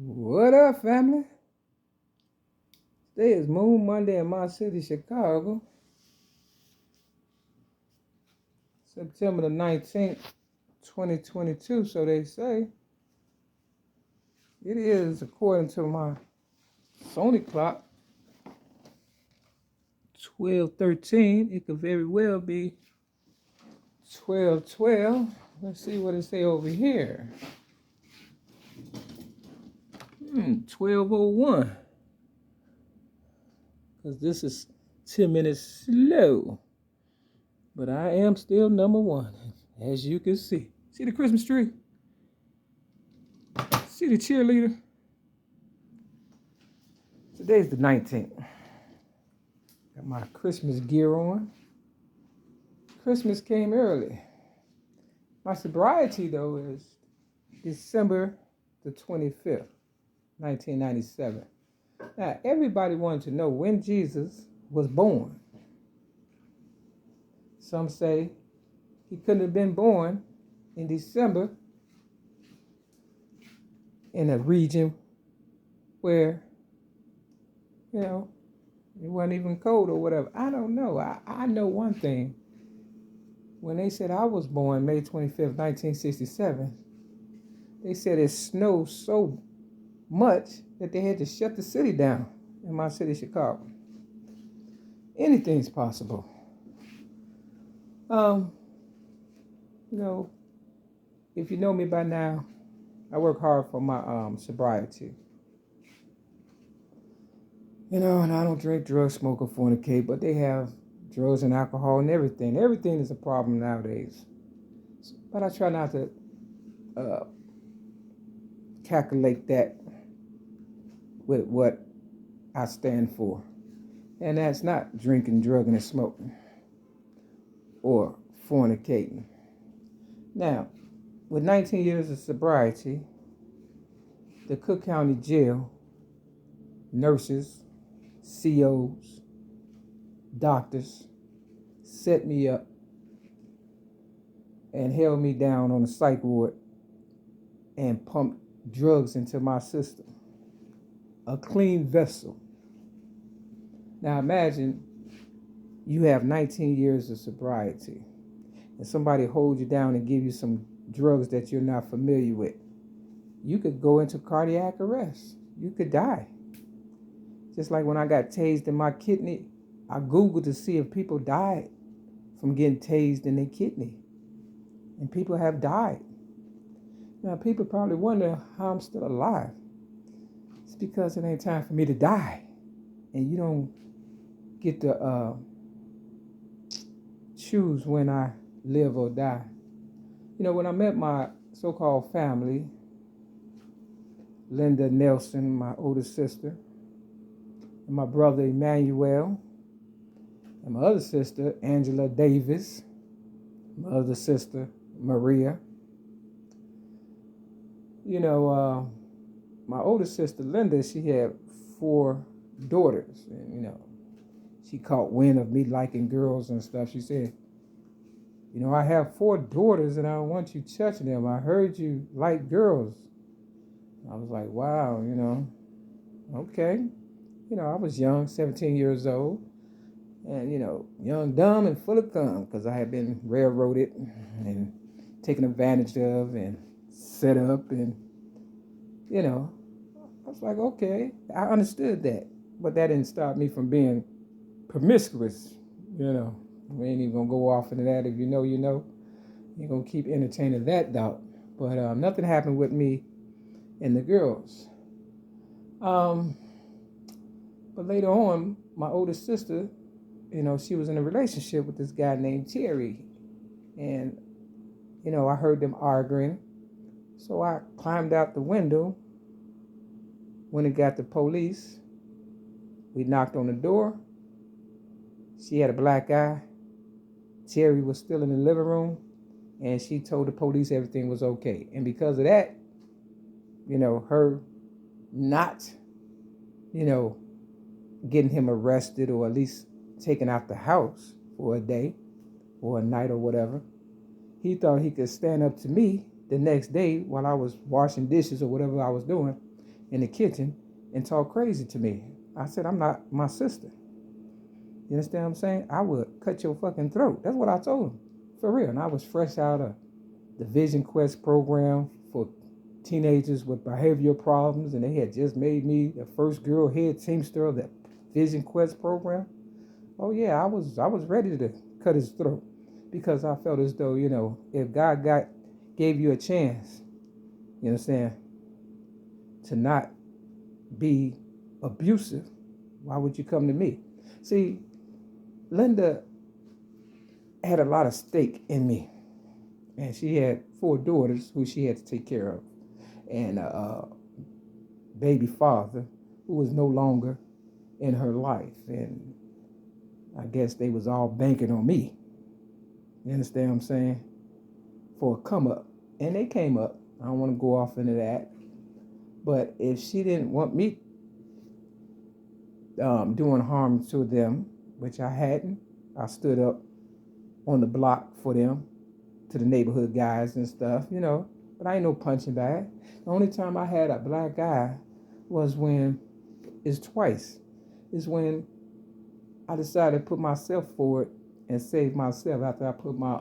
What up, family? Today is Moon Monday in my city, Chicago. September the 19th, 2022, so they say. It is, according to my Sony clock, 12:13. It could very well be 12:12. Let's see what it say over here. 12:01. Because this is 10 minutes slow. But I am still number one, as you can see. See the Christmas tree? See the cheerleader? Today's the 19th. Got my Christmas gear on. Christmas came early. My sobriety, though, is December the 25th, 1997. Now, everybody wanted to know when Jesus was born. Some say he couldn't have been born in December in a region where, it wasn't even cold or whatever. I don't know. I know one thing. When they said I was born May 25th, 1967, they said it snowed so much that they had to shut the city down in my city, Chicago. Anything's possible. If you know me by now, I work hard for my sobriety. And I don't drink, drugs, smoke, or fornicate, but they have drugs and alcohol and everything. Everything is a problem nowadays. But I try not to calculate that with what I stand for. And that's not drinking, drugging, and smoking or fornicating. Now, with 19 years of sobriety, the Cook County Jail, nurses, COs, doctors set me up and held me down on the psych ward and pumped drugs into my system. A clean vessel. Now imagine you have 19 years of sobriety and somebody holds you down and give you some drugs that you're not familiar with. You could go into cardiac arrest. You could die. Just like when I got tased in my kidney, I Googled to see if people died from getting tased in their kidney. And people have died. Now, people probably wonder how I'm still alive. It's because it ain't time for me to die. And you don't get to choose when I live or die. When I met my so-called family, Linda Nelson, my older sister, and my brother Emanuel, and my other sister, Angela Davis, my other sister, Maria. My older sister, Linda, she had 4 daughters. And, she caught wind of me liking girls and stuff. She said, I have 4 daughters and I don't want you touching them. I heard you like girls. I was like, wow, okay. I was young, 17 years old. And, young, dumb, and full of cum, because I had been railroaded and taken advantage of and set up. And, I was like, okay, I understood that. But that didn't stop me from being promiscuous, We ain't even going to go off into that. If you know, you know. You're going to keep entertaining that doubt. But nothing happened with me and the girls. But later on, my older sister, she was in a relationship with this guy named Terry. And, I heard them arguing. So I climbed out the window. When it got the police, we knocked on the door. She had a black eye. Terry was still in the living room. And she told the police everything was okay. And because of that, her not, getting him arrested or at least taken out the house for a day or a night or whatever, he thought he could stand up to me the next day while I was washing dishes or whatever I was doing in the kitchen and talk crazy to me. I said, I'm not my sister. You understand what I'm saying? I would cut your fucking throat. That's what I told him. For real. And I was fresh out of the Vision Quest program for teenagers with behavioral problems, and they had just made me the first girl head teamster of that Vision Quest program. Oh yeah, I was ready to cut his throat because I felt as though, if God gave you a chance, you understand, to not be abusive, why would you come to me? See, Linda had a lot of stake in me, and she had 4 daughters who she had to take care of, and a baby father who was no longer in her life, and I guess they was all banking on me. You understand what I'm saying? For a come up, and they came up. I don't want to go off into that, but if she didn't want me doing harm to them, which I hadn't, I stood up on the block for them, to the neighborhood guys and stuff, but I ain't no punching bag. The only time I had a black eye was when I decided to put myself forward and save myself after I put my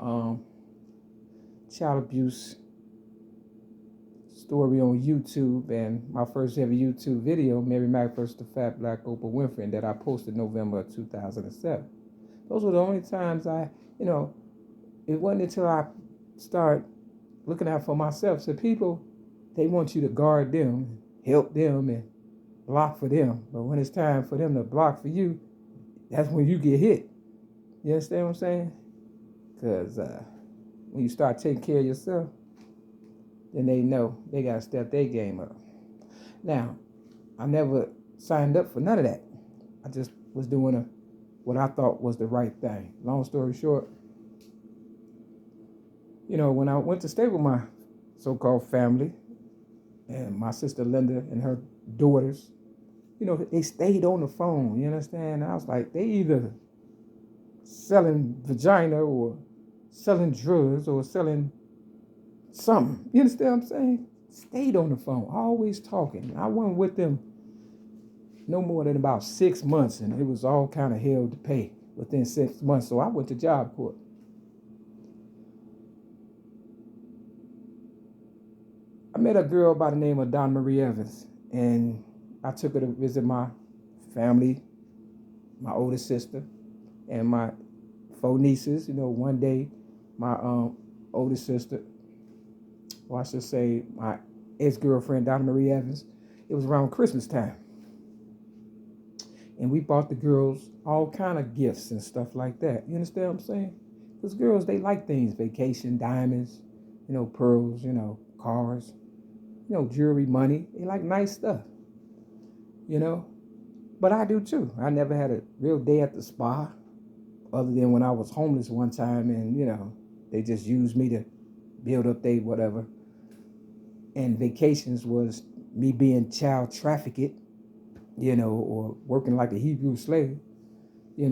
child abuse story on YouTube, and my first ever YouTube video, Mary Mack vs. the Fat Black Oprah Winfrey, that I posted November of 2007. Those were the only times it wasn't until I started looking out for myself. So people, they want you to guard them, help them, and block for them. But when it's time for them to block for you, that's when you get hit. You understand what I'm saying? Because when you start taking care of yourself, then they know they got to step their game up. Now, I never signed up for none of that. I just was doing what I thought was the right thing. Long story short, when I went to stay with my so-called family and my sister Linda and her daughters, they stayed on the phone, you understand? I was like, they either selling vagina or selling drugs or selling something. You understand what I'm saying? Stayed on the phone, always talking. I wasn't with them no more than about 6 months, and it was all kind of hell to pay within 6 months. So I went to job court. I met a girl by the name of Donna Marie Evans, and I took her to visit my family, my older sister, and my 4 nieces. One day, my older sister, or I should say my ex-girlfriend, Donna Marie Evans, it was around Christmas time. And we bought the girls all kind of gifts and stuff like that. You understand what I'm saying? Because girls, they like things, vacation, diamonds, pearls, cars, jewelry, money. They like nice stuff, But I do too. I never had a real day at the spa, other than when I was homeless one time and, they just used me to build up they whatever. And vacations was me being child trafficked, or working like a Hebrew slave. It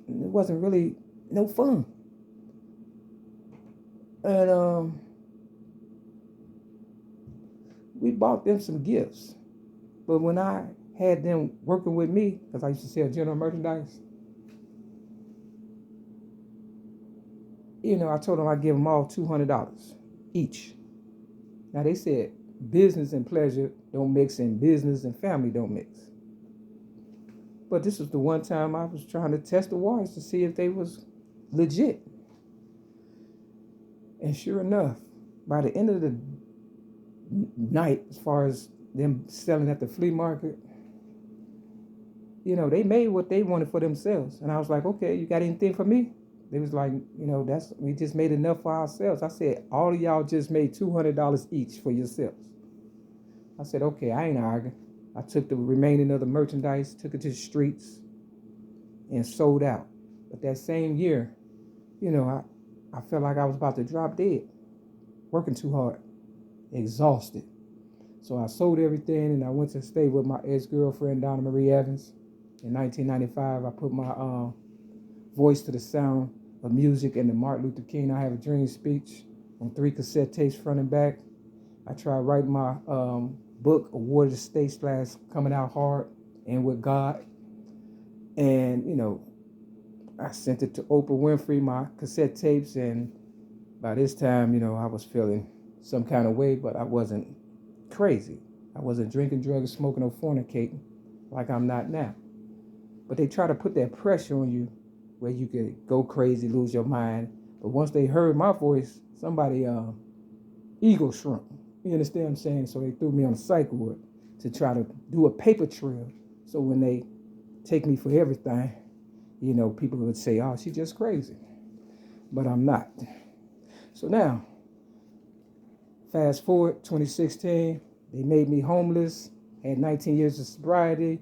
wasn't really no fun. And we bought them some gifts. But when I had them working with me, because I used to sell general merchandise, I told them I'd give them all $200 each. Now they said business and pleasure don't mix, and business and family don't mix. But this was the one time I was trying to test the waters to see if they was legit. And sure enough, by the end of the night, as far as them selling at the flea market, they made what they wanted for themselves. And I was like, okay, you got anything for me? They was like, we just made enough for ourselves. I said, all of y'all just made $200 each for yourselves. I said, okay, I ain't arguing. I took the remaining of the merchandise, took it to the streets, and sold out. But that same year, I felt like I was about to drop dead, working too hard, exhausted. So I sold everything, and I went to stay with my ex-girlfriend, Donna Marie Evans. In 1995, I put my voice to the sound of music in the Martin Luther King I Have a Dream speech on 3 cassette tapes front and back. I tried writing my book, Awarded State Slash Coming Out Hard and With God. And, you know, I sent it to Oprah Winfrey, my cassette tapes, and by this time, you know, I was feeling some kind of way, but I wasn't crazy. I wasn't drinking, drugs, smoking, or fornicating like I'm not now. But they try to put that pressure on you where you could go crazy, lose your mind. But once they heard my voice, somebody ego shrunk. You understand what I'm saying? So they threw me on a psych ward to try to do a paper trail. So when they take me for everything, you know, people would say, oh, she's just crazy. But I'm not. So now, fast forward, 2016, they made me homeless, had 19 years of sobriety.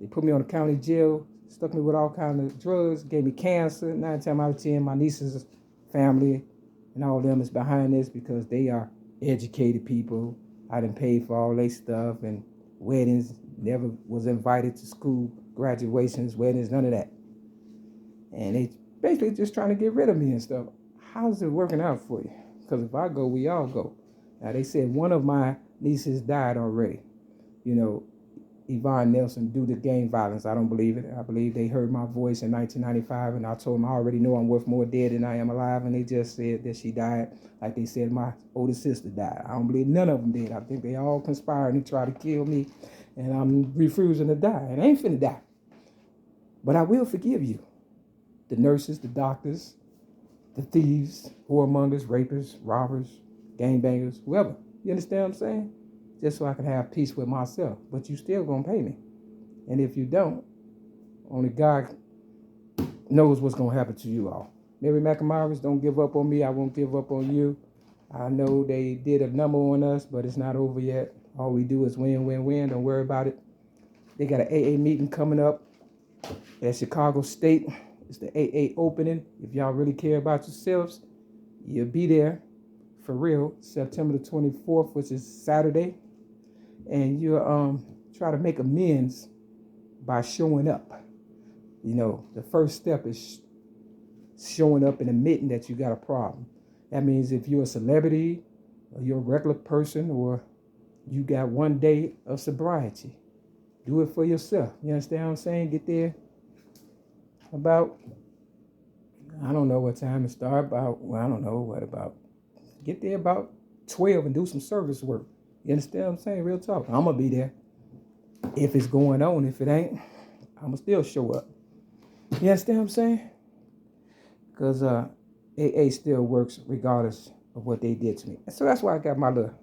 They put me on the county jail, stuck me with all kinds of drugs, gave me cancer. 9 times out of 10, my niece's family and all of them is behind this because they are educated people. I done paid for all their stuff and weddings, never was invited to school, graduations, weddings, none of that. And they basically just trying to get rid of me and stuff. How's it working out for you? Because if I go, we all go. Now, they said one of my nieces died already. You know, Yvonne Nelson, due to gang violence. I don't believe it. I believe they heard my voice in 1995, and I told them I already know I'm worth more dead than I am alive, and they just said that she died like they said my older sister died. I don't believe none of them did. I think they all conspired and tried to kill me, and I'm refusing to die, and I ain't finna die. But I will forgive you. The nurses, the doctors, the thieves, whoremongers, rapists, robbers, gangbangers, whoever. You understand what I'm saying? Just so I can have peace with myself. But you still gonna pay me. And if you don't, only God knows what's gonna happen to you all. Mary McNamara's, don't give up on me. I won't give up on you. I know they did a number on us, but it's not over yet. All we do is win, win, win. Don't worry about it. They got an AA meeting coming up at Chicago State. It's the AA opening. If y'all really care about yourselves, you'll be there for real. September the 24th, which is Saturday. And you'll try to make amends by showing up. You know, the first step is showing up and admitting that you got a problem. That means if you're a celebrity, or you're a regular person, or you got 1 day of sobriety, do it for yourself. You understand what I'm saying? Get there about, I don't know what time to start, get there about 12 and do some service work. You understand what I'm saying? Real talk. I'm going to be there. If it's going on, if it ain't, I'm going to still show up. You understand what I'm saying? Because AA still works regardless of what they did to me. So that's why I got my little,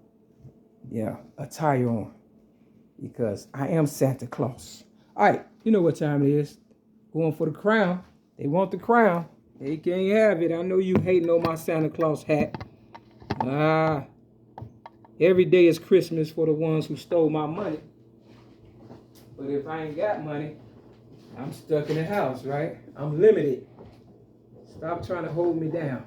attire on. Because I am Santa Claus. All right, you know what time it is. Going for the crown. They want the crown. They can't have it. I know you hating on my Santa Claus hat. Every day is Christmas for the ones who stole my money. But if I ain't got money, I'm stuck in the house, right? I'm limited. Stop trying to hold me down.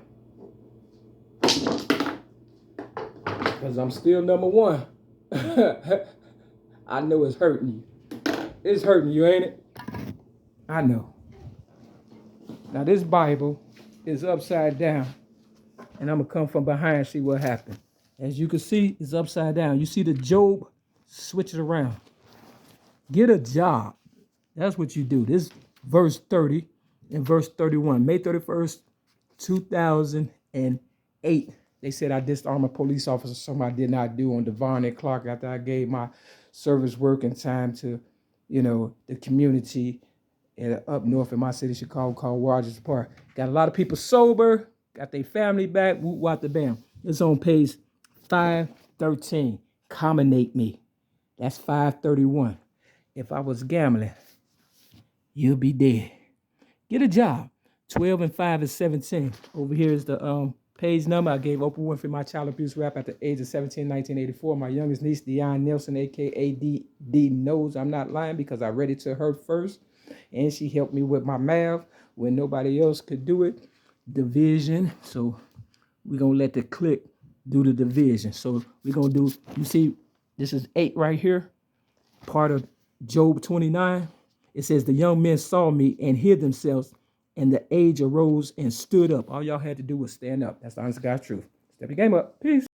Because I'm still number one. I know it's hurting you. It's hurting you, ain't it? I know. Now this Bible is upside down. And I'm going to come from behind and see what happened. As you can see, it's upside down. You see the Job? Switch it around. Get a job. That's what you do. This verse 30 and verse 31. May 31st, 2008. They said I disarmed a police officer, something I did not do on Devon and Clark after I gave my service work and time to, the community up north in my city, Chicago, called Rogers Park. Got a lot of people sober, got their family back, whoop, wop, the bam. It's on page 513. Commendate me. That's 531. If I was gambling, you'll be dead. Get a job. 12 and 5 is 17. Over here is the page number. I gave Oprah Winfrey my child abuse rap at the age of 17, 1984. My youngest niece, Dionne Nelson, a.k.a. D, knows I'm not lying because I read it to her first. And she helped me with my math when nobody else could do it. Division. So we're going to let the click do the division. So we're going to do, you see, this is 8 right here. Part of Job 29. It says, the young men saw me and hid themselves, and the age arose and stood up. All y'all had to do was stand up. That's the honest God's truth. Step your game up. Peace.